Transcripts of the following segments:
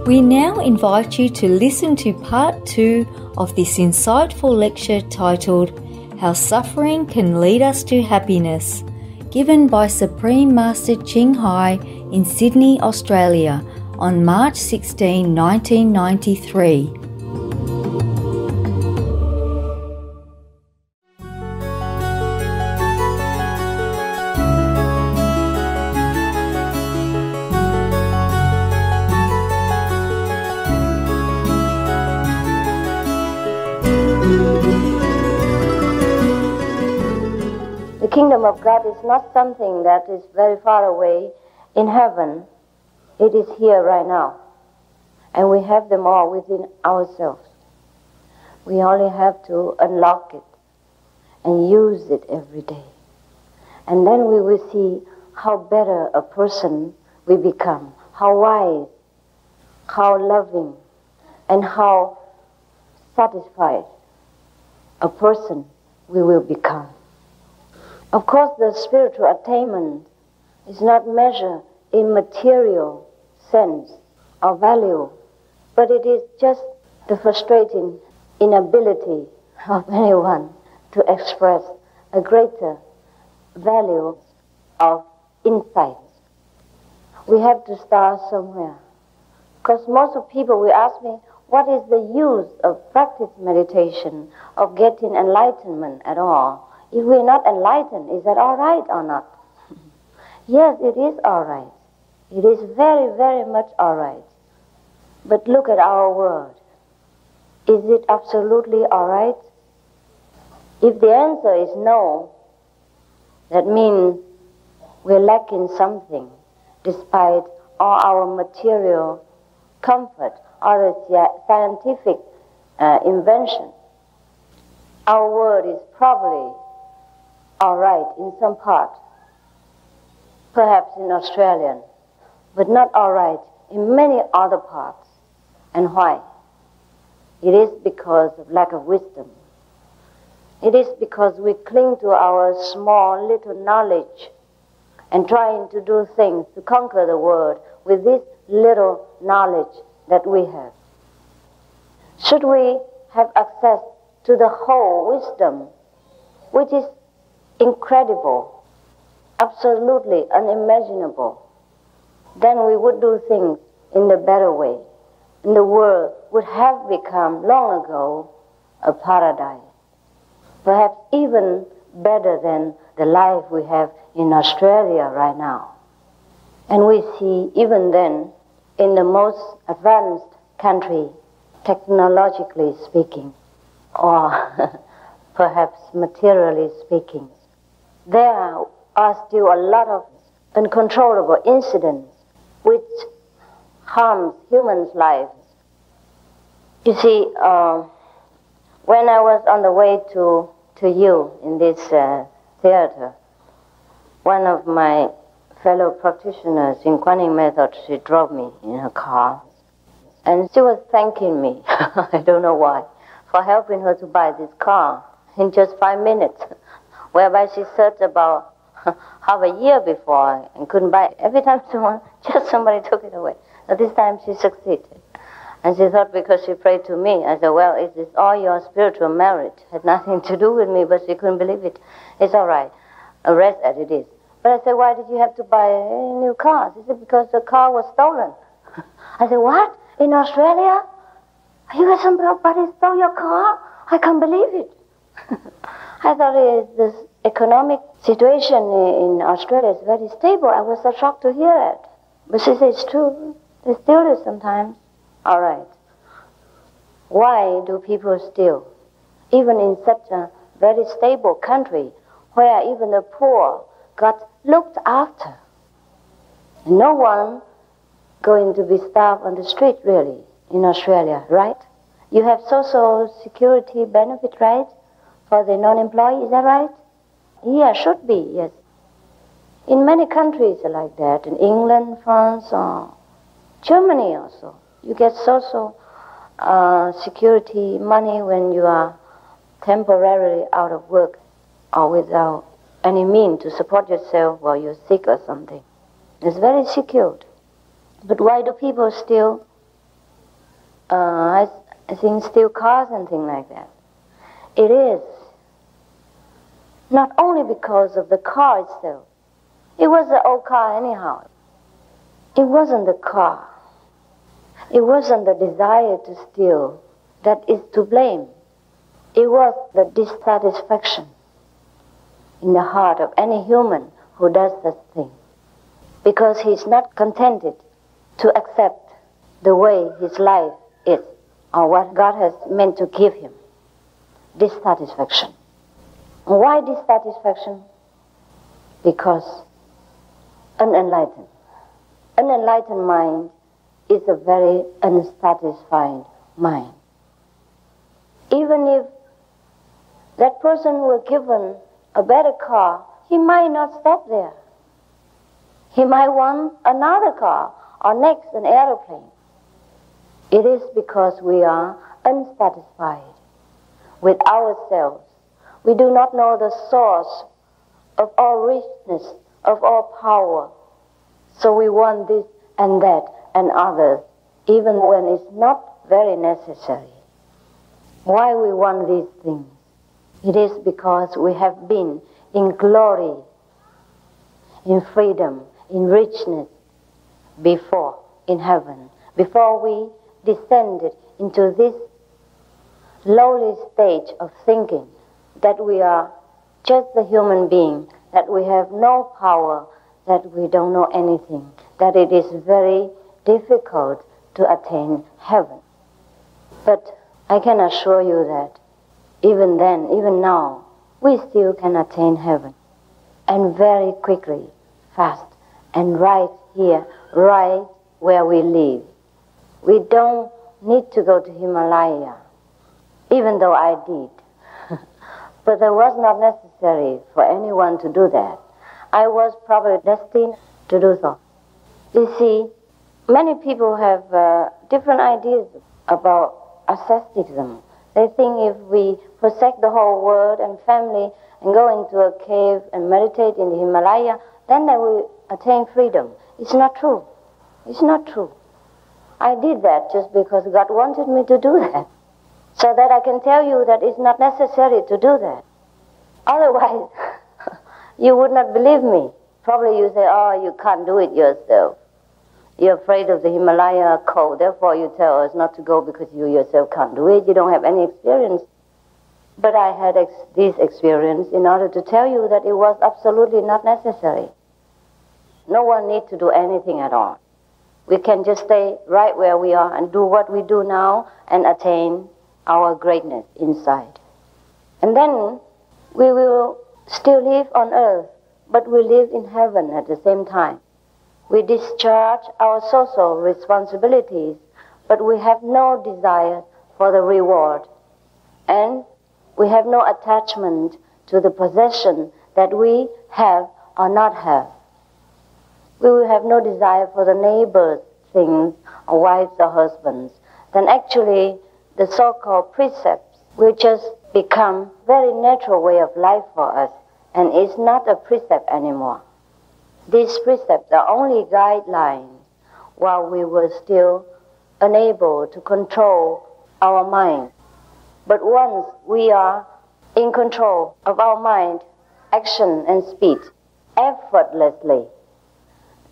We now invite you to listen to part 2 of this insightful lecture titled How Suffering Can Lead Us to Happiness, given by Supreme Master P.2 in Sydney, Australia on March 16, 1993. The kingdom of God is not something that is very far away in heaven. It is here right now. And we have them all within ourselves. We only have to unlock it and use it every day. And then we will see how better a person we become, how wise, how loving, and how satisfied a person we will become. Of course, the spiritual attainment is not measured in material sense or value, but it is just the frustrating inability of anyone to express a greater value of insight. We have to start somewhere. Because most of people will ask me, what is the use of practice meditation, of getting enlightenment at all? If we're not enlightened, is that all right or not? Yes, it is all right. It is very, very much all right. But look at our world. Is it absolutely all right? If the answer is no, that means we're lacking something despite all our material comfort or the scientific invention. Our world is probably all right in some part, perhaps in Australia, but not all right in many other parts. And why? It is because of lack of wisdom. It is because we cling to our small little knowledge and trying to do things to conquer the world with this little knowledge that we have. Should we have access to the whole wisdom, which is incredible, absolutely unimaginable, then we would do things in the better way. And the world would have become long ago a paradise. Perhaps even better than the life we have in Australia right now. And we see even then, in the most advanced country, technologically speaking, or perhaps materially speaking, there are still a lot of uncontrollable incidents which harms humans' lives. You see, when I was on the way to you in this theater, one of my fellow practitioners in Kuan method, she drove me in her car. And she was thanking me, I don't know why, for helping her to buy this car in just 5 minutes, whereby she searched about half a year before and couldn't buy it. Every time somebody took it away. But this time she succeeded. And she thought because she prayed to me, I said, well, it is all your spiritual merit. It had nothing to do with me, but she couldn't believe it. It's all right. Rest as it is. But I said, why did you have to buy a new car? She said, because the car was stolen. I said, what? In Australia? You got somebody stole your car? I can't believe it. I thought this economic situation in Australia is very stable. I was so shocked to hear it. But she said, it's true. They steal it sometimes. All right. Why do people steal? Even in such a very stable country where even the poor got looked after. No one going to be starved on the street, really, in Australia, right? You have social security benefit, right, for the non-employee, is that right? Yeah, should be, yes. In many countries like that, in England, France, or Germany also, you get social security money when you are temporarily out of work or without any means to support yourself while you're sick or something. It's very secured. But why do people steal I think steel cars and things like that. It is not only because of the car itself. It was an old car anyhow. It wasn't the car. It wasn't the desire to steal that is to blame. It was the dissatisfaction in the heart of any human who does such thing, because he's not contented to accept the way his life is or what God has meant to give him. Dissatisfaction. Why dissatisfaction? Because unenlightened. Unenlightened mind is a very unsatisfied mind. Even if that person who was given a better car, he might not stop there. He might want another car or next an aeroplane. It is because we are unsatisfied with ourselves. We do not know the source of all richness, of all power. So we want this and that and others, even when it's not very necessary. Why we want these things? It is because we have been in glory, in freedom, in richness before, in heaven. Before we descended into this lowly stage of thinking that we are just a human being, that we have no power, that we don't know anything, that it is very difficult to attain heaven. But I can assure you that even then, even now, we still can attain heaven. And very quickly, fast, and right here, right where we live. We don't need to go to Himalaya, even though I did. But it was not necessary for anyone to do that. I was probably destined to do so. You see, many people have different ideas about asceticism. They think if we forsake the whole world and family and go into a cave and meditate in the Himalaya, then they will attain freedom. It's not true. It's not true. I did that just because God wanted me to do that, so that I can tell you that it's not necessary to do that. Otherwise, you would not believe me. Probably you say, oh, you can't do it yourself. You're afraid of the Himalaya cold, therefore you tell us not to go because you yourself can't do it. You don't have any experience. But I had this experience in order to tell you that it was absolutely not necessary. No one needs to do anything at all. We can just stay right where we are and do what we do now and attain our greatness inside. And then we will still live on earth, but we live in heaven at the same time. We discharge our social responsibilities, but we have no desire for the reward. And we have no attachment to the possession that we have or not have. We will have no desire for the neighbor's things, or wives or husbands. Then actually, the so-called precepts will just become very natural way of life for us, and it's not a precept anymore. These precepts are only guidelines while we were still unable to control our mind. But once we are in control of our mind, action and speech effortlessly,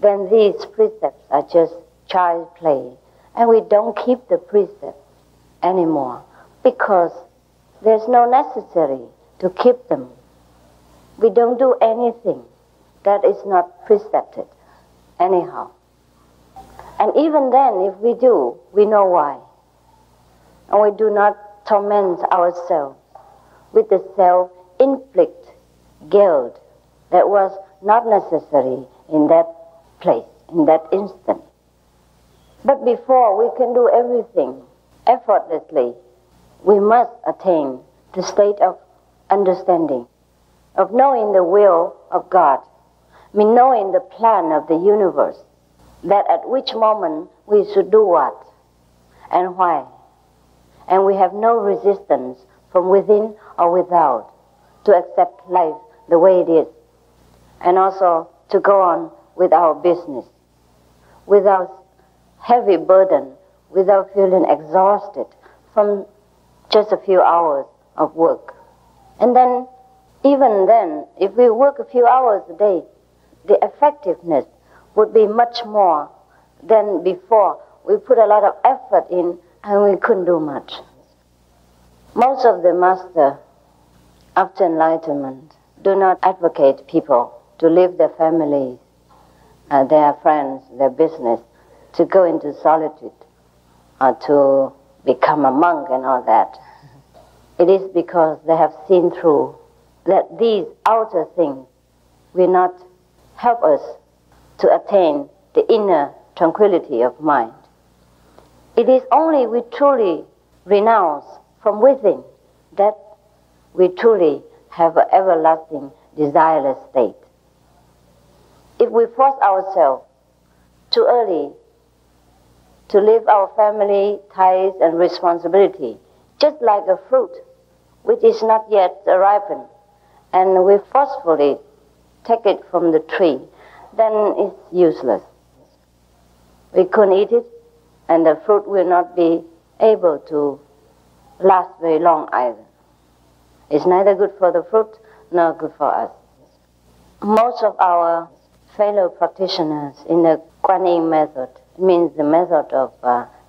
then these precepts are just child's play. And we don't keep the precepts anymore because there's no necessity to keep them. We don't do anything that is not precepted anyhow. And even then, if we do, we know why. And we do not torment ourselves with the self-inflict guilt that was not necessary in that place, in that instant. But before we can do everything effortlessly, we must attain the state of understanding, of knowing the will of God, knowing the plan of the universe, that at which moment we should do what and why. And we have no resistance from within or without to accept life the way it is, and also to go on with our business without heavy burden, without feeling exhausted from just a few hours of work. And then, even then, if we work a few hours a day, the effectiveness would be much more than before. We put a lot of effort in and we couldn't do much. Most of the masters after enlightenment do not advocate people to leave their families, their friends, their business, to go into solitude or to become a monk and all that. It is because they have seen through that these outer things will not help us to attain the inner tranquility of mind. It is only we truly renounce from within that we truly have an everlasting desireless state. If we force ourselves too early to leave our family ties and responsibility, just like a fruit which is not yet ripened, and we forcefully take it from the tree, then it's useless. We couldn't eat it, and the fruit will not be able to last very long either. It's neither good for the fruit nor good for us. Most of our fellow practitioners in the Kuan Yin method, means the method of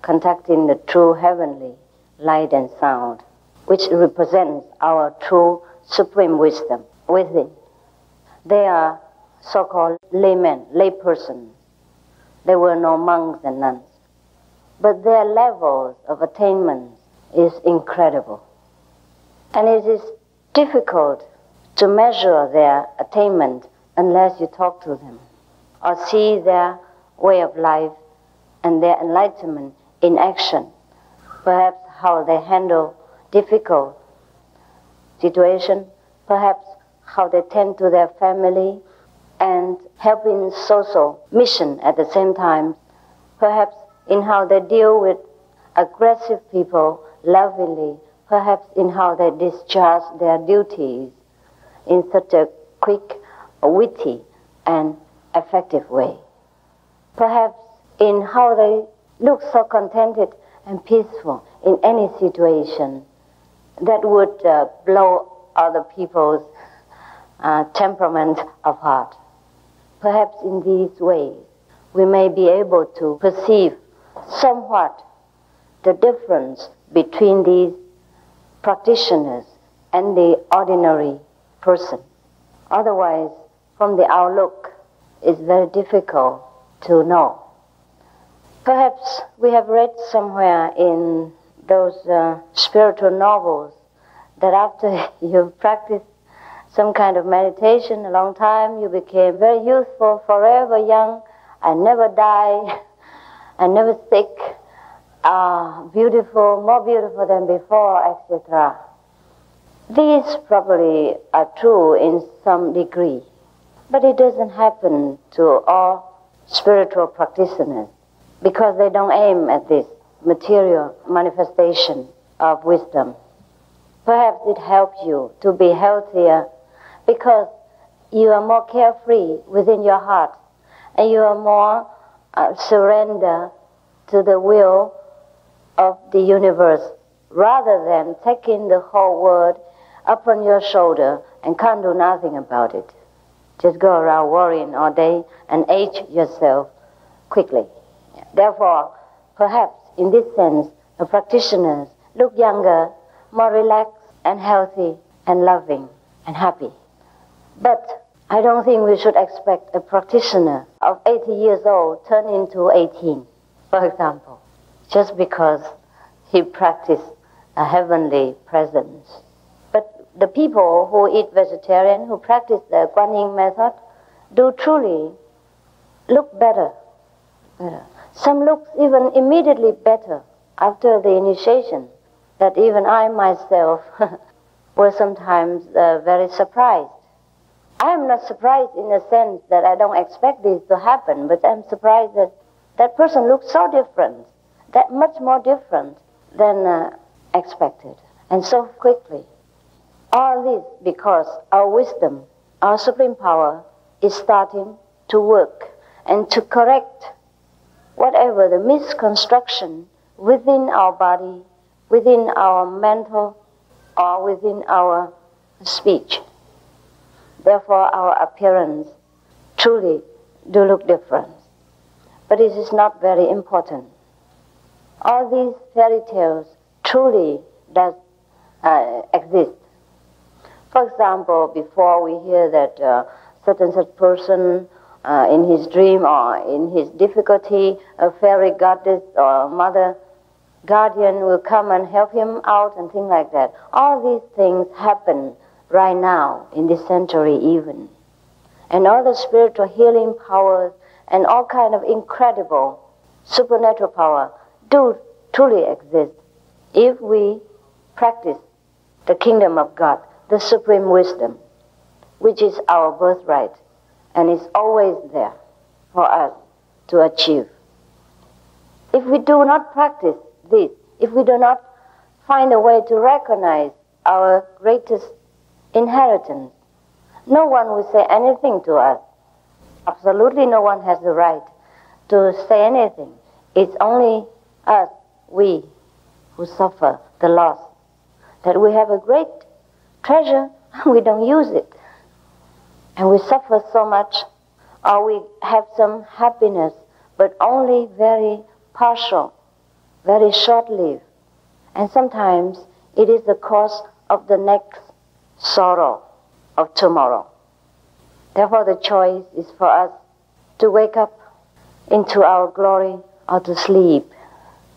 contacting the true heavenly light and sound, which represents our true supreme wisdom within. They are so-called laymen, laypersons. There were no monks and nuns. But their levels of attainment is incredible. And it is difficult to measure their attainment unless you talk to them or see their way of life and their enlightenment in action. Perhaps how they handle difficult situations, perhaps how they tend to their family and help in social mission at the same time, perhaps in how they deal with aggressive people lovingly, perhaps in how they discharge their duties in such a quick, witty, and effective way. Perhaps in how they look so contented and peaceful in any situation that would blow other people's temperament apart. Perhaps in these ways we may be able to perceive somewhat the difference between these practitioners and the ordinary person. Otherwise, from the outlook, it's very difficult to know. Perhaps we have read somewhere in those spiritual novels that after you've practiced some kind of meditation a long time, you became very youthful, forever young, and never die, and never sick, beautiful, more beautiful than before, etc. These probably are true in some degree, but it doesn't happen to all spiritual practitioners because they don't aim at this material manifestation of wisdom. Perhaps it helps you to be healthier because you are more carefree within your heart and you are more surrender to the will of the universe rather than taking the whole world upon your shoulder and can't do nothing about it. Just go around worrying all day and age yourself quickly. Therefore, perhaps in this sense, the practitioners look younger, more relaxed and healthy and loving and happy. But I don't think we should expect a practitioner of 80 years old turn into 18, for example, just because he practiced a heavenly presence. But the people who eat vegetarian, who practice the Kuan Yin method, do truly look better. Some look even immediately better after the initiation, that even I myself was sometimes very surprised. I am not surprised in the sense that I don't expect this to happen, but I'm surprised that that person looks so different, that much more different than expected, and so quickly. All this because our wisdom, our supreme power, is starting to work and to correct whatever the misconstruction within our body, within our mental, or within our speech. Therefore, our appearance truly do look different. But it is not very important. All these fairy tales truly does exist. For example, before we hear that certain such person in his dream or in his difficulty, a fairy goddess or mother guardian will come and help him out and things like that. All these things happen right now in this century even. And all the spiritual healing powers and all kind of incredible supernatural power do truly exist if we practice the kingdom of God, the supreme wisdom, which is our birthright and is always there for us to achieve. If we do not practice this, if we do not find a way to recognize our greatest inheritance, no one will say anything to us. Absolutely no one has the right to say anything. It's only us, we, who suffer the loss. That we have a great treasure, we don't use it. And we suffer so much, or we have some happiness, but only very partial, very short-lived. And sometimes it is the cause of the next sorrow of tomorrow. Therefore the choice is for us to wake up into our glory or to sleep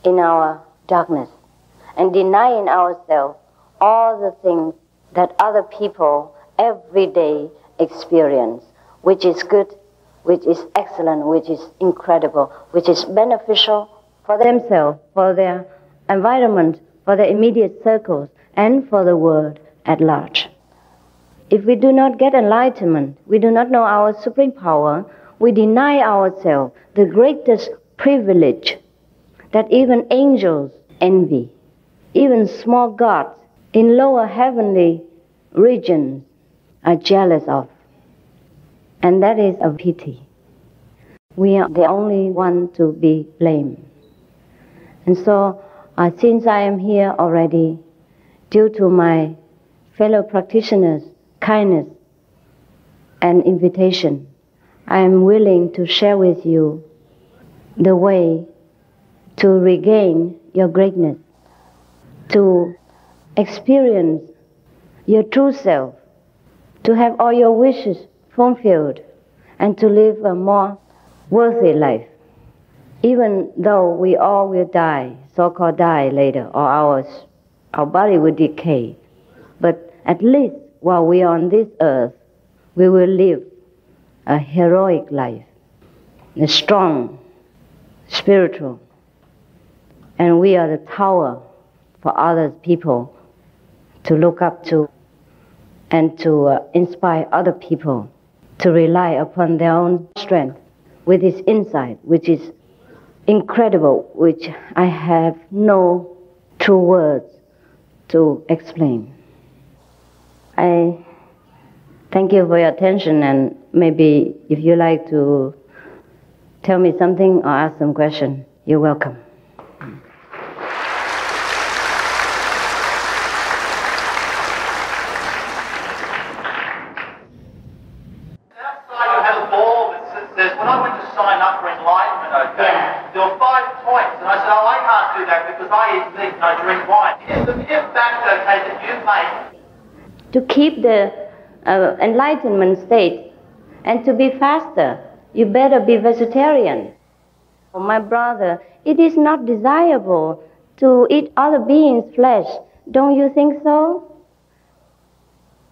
in our darkness and deny in ourselves all the things that other people every day experience, which is good, which is excellent, which is incredible, which is beneficial for themselves, for their environment, for their immediate circles, and for the world at large. If we do not get enlightenment, we do not know our supreme power, we deny ourselves the greatest privilege that even angels envy, even small gods in lower heavenly regions are jealous of. And that is a pity. We are the only one to be blamed. And so, since I am here already, due to my fellow practitioners' kindness and invitation, I am willing to share with you the way to regain your greatness, to experience your true self, to have all your wishes fulfilled, and to live a more worthy life. Even though we all will die, so-called die later, or our body will decay, but at least while we are on this earth, we will live a heroic life, a strong, spiritual, and we are the tower for other people to look up to and to inspire other people to rely upon their own strength with this insight, which is incredible, which I have no true words to explain. I thank you for your attention, and maybe if you like to tell me something or ask some question, you're welcome. Outside you have a ball that says, when I went to sign up for enlightenment, there were 5 points, and I said, I can't do that because I eat meat and I drink wine. If that's okay that you make. To keep the enlightenment state and to be faster, you better be vegetarian. My brother, it is not desirable to eat other beings' flesh. Don't you think so?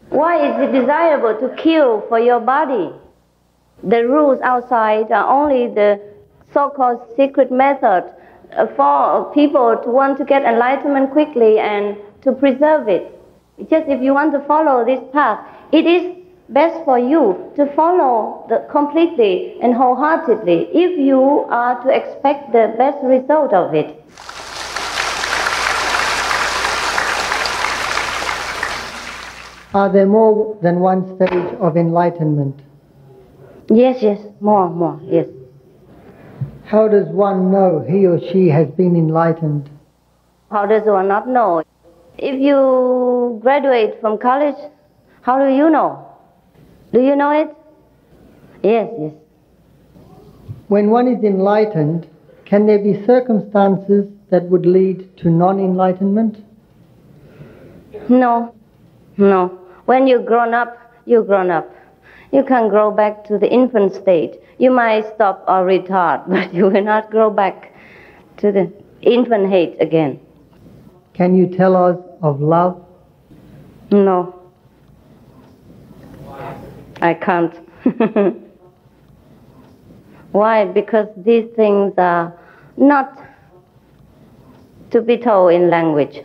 Why is it desirable to kill for your body? The rules outside are only the so-called secret method for people to want to get enlightenment quickly and to preserve it. Just if you want to follow this path, it is best for you to follow completely and wholeheartedly if you are to expect the best result of it. Are there more than one stage of enlightenment? Yes, more, yes. How does one know he or she has been enlightened? How does one not know? If you graduate from college, how do you know? Do you know it? Yes, yes. When one is enlightened, can there be circumstances that would lead to non-enlightenment? No, no. When you're grown up, you're grown up. You can grow back to the infant state. You might stop or retard, but you will not grow back to the infant hate again. Can you tell us of love? No. I can't. Why? Because these things are not to be told in language.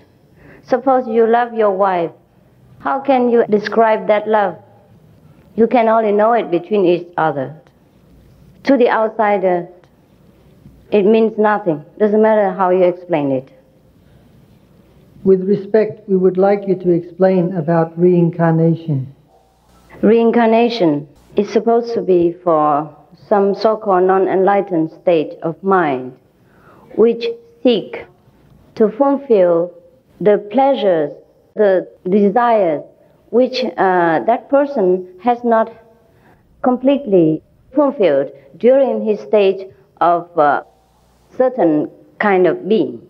Suppose you love your wife. How can you describe that love? You can only know it between each other. To the outsider, it means nothing. Doesn't matter how you explain it. With respect, we would like you to explain about reincarnation. Reincarnation is supposed to be for some so-called non-enlightened state of mind which seek to fulfill the pleasures, the desires which that person has not completely fulfilled during his stage of certain kind of being.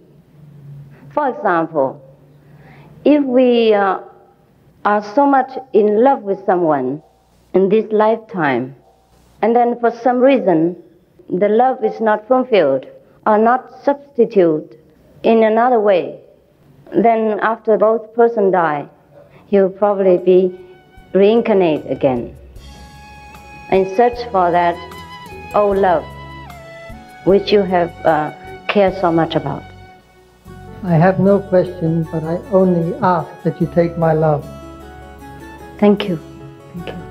For example, if we are so much in love with someone in this lifetime, and then for some reason the love is not fulfilled or not substituted in another way, then after both persons die, he'll probably be reincarnated again and search for that old love which you have cared so much about. I have no question, but I only ask that you take my love. Thank you. Thank you.